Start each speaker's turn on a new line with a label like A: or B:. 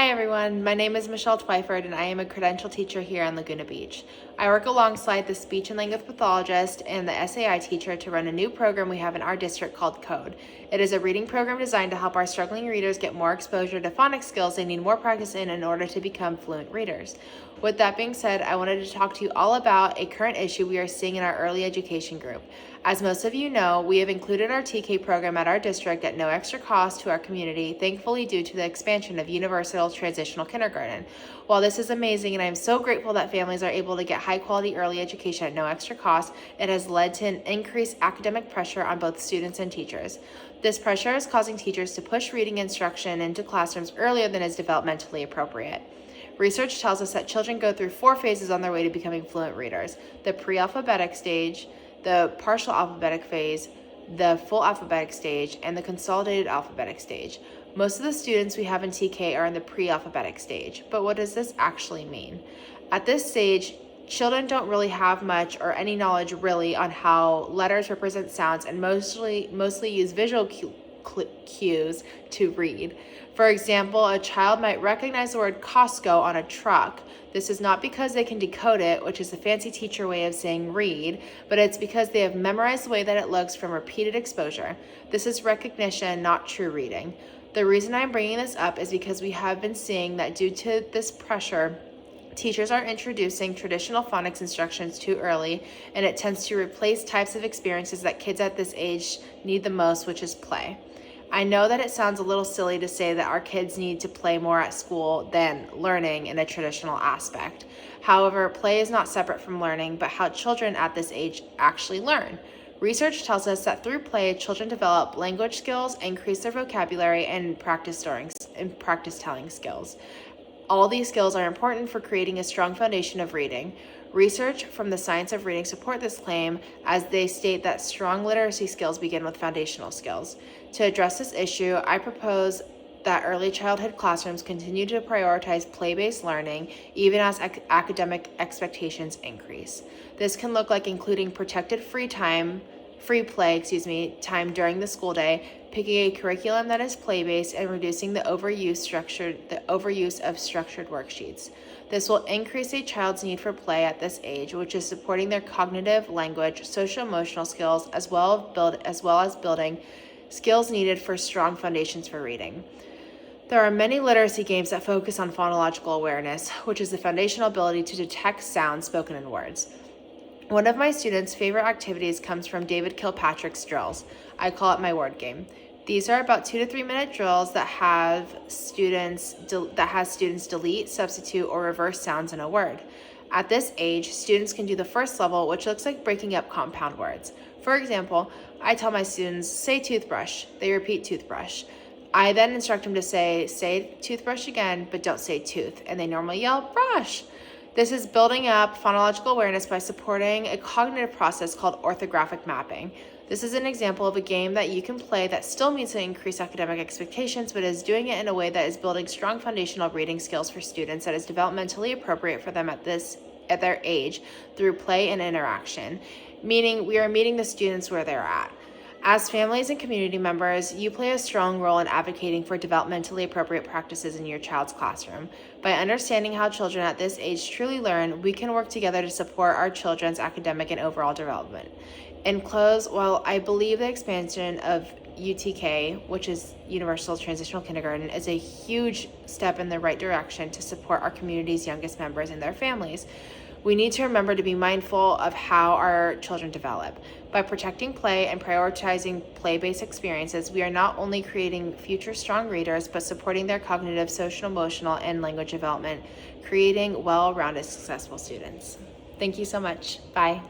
A: Hi everyone, my name is Michelle Twyford and I am a credential teacher here on Laguna Beach. I work alongside the speech and language pathologist and the SAI teacher to run a new program we have in our district called Code. It is a reading program designed to help our struggling readers get more exposure to phonics skills they need more practice in order to become fluent readers. With that being said, I wanted to talk to you all about a current issue we are seeing in our early education group. As most of you know, we have included our TK program at our district at no extra cost to our community, thankfully due to the expansion of universal transitional kindergarten. While this is amazing and I am so grateful that families are able to get high quality early education at no extra cost, it has led to an increased academic pressure on both students and teachers. This pressure is causing teachers to push reading instruction into classrooms earlier than is developmentally appropriate. Research tells us that children go through 4 phases on their way to becoming fluent readers: the pre-alphabetic stage, the partial alphabetic phase, the full alphabetic stage, and the consolidated alphabetic stage. Most of the students we have in TK are in the pre-alphabetic stage, but what does this actually mean? At this stage, children don't really have much or any knowledge really on how letters represent sounds and mostly use visual cues to read. For example, a child might recognize the word Costco on a truck. This is not because they can decode it, which is the fancy teacher way of saying read, but it's because they have memorized the way that it looks from repeated exposure. This is recognition, not true reading. The reason I'm bringing this up is because we have been seeing that due to this pressure, teachers are introducing traditional phonics instructions too early, and it tends to replace types of experiences that kids at this age need the most, which is play. I know that it sounds a little silly to say that our kids need to play more at school than learning in a traditional aspect. However, play is not separate from learning, but how children at this age actually learn. Research tells us that through play, children develop language skills, increase their vocabulary, and practice telling skills. All these skills are important for creating a strong foundation of reading. Research from the science of reading support this claim, as they state that strong literacy skills begin with foundational skills. To address this issue, I propose that early childhood classrooms continue to prioritize play-based learning even as academic expectations increase. This can look like including protected free play during the school day, picking a curriculum that is play-based, and reducing the overuse of structured worksheets. This will increase a child's need for play at this age, which is supporting their cognitive, language, social-emotional skills, as well as building skills needed for strong foundations for reading. There are many literacy games that focus on phonological awareness, which is the foundational ability to detect sounds spoken in words. One of my students' favorite activities comes from David Kilpatrick's drills. I call it my word game. These are about 2 to 3 minute drills that have students delete, substitute, or reverse sounds in a word. At this age, students can do the first level, which looks like breaking up compound words. For example, I tell my students, say toothbrush. They repeat toothbrush. I then instruct them to say toothbrush again, but don't say tooth, and they normally yell brush. This is building up phonological awareness by supporting a cognitive process called orthographic mapping. This is an example of a game that you can play that still meets to increase academic expectations, but is doing it in a way that is building strong foundational reading skills for students that is developmentally appropriate for them at their age through play and interaction, meaning we are meeting the students where they're at. As families and community members, you play a strong role in advocating for developmentally appropriate practices in your child's classroom. By understanding how children at this age truly learn, we can work together to support our children's academic and overall development. In close, while I believe the expansion of UTK, which is Universal Transitional Kindergarten, is a huge step in the right direction to support our community's youngest members and their families, we need to remember to be mindful of how our children develop. By protecting play and prioritizing play-based experiences, we are not only creating future strong readers, but supporting their cognitive, social, emotional, and language development, creating well-rounded, successful students. Thank you so much. Bye.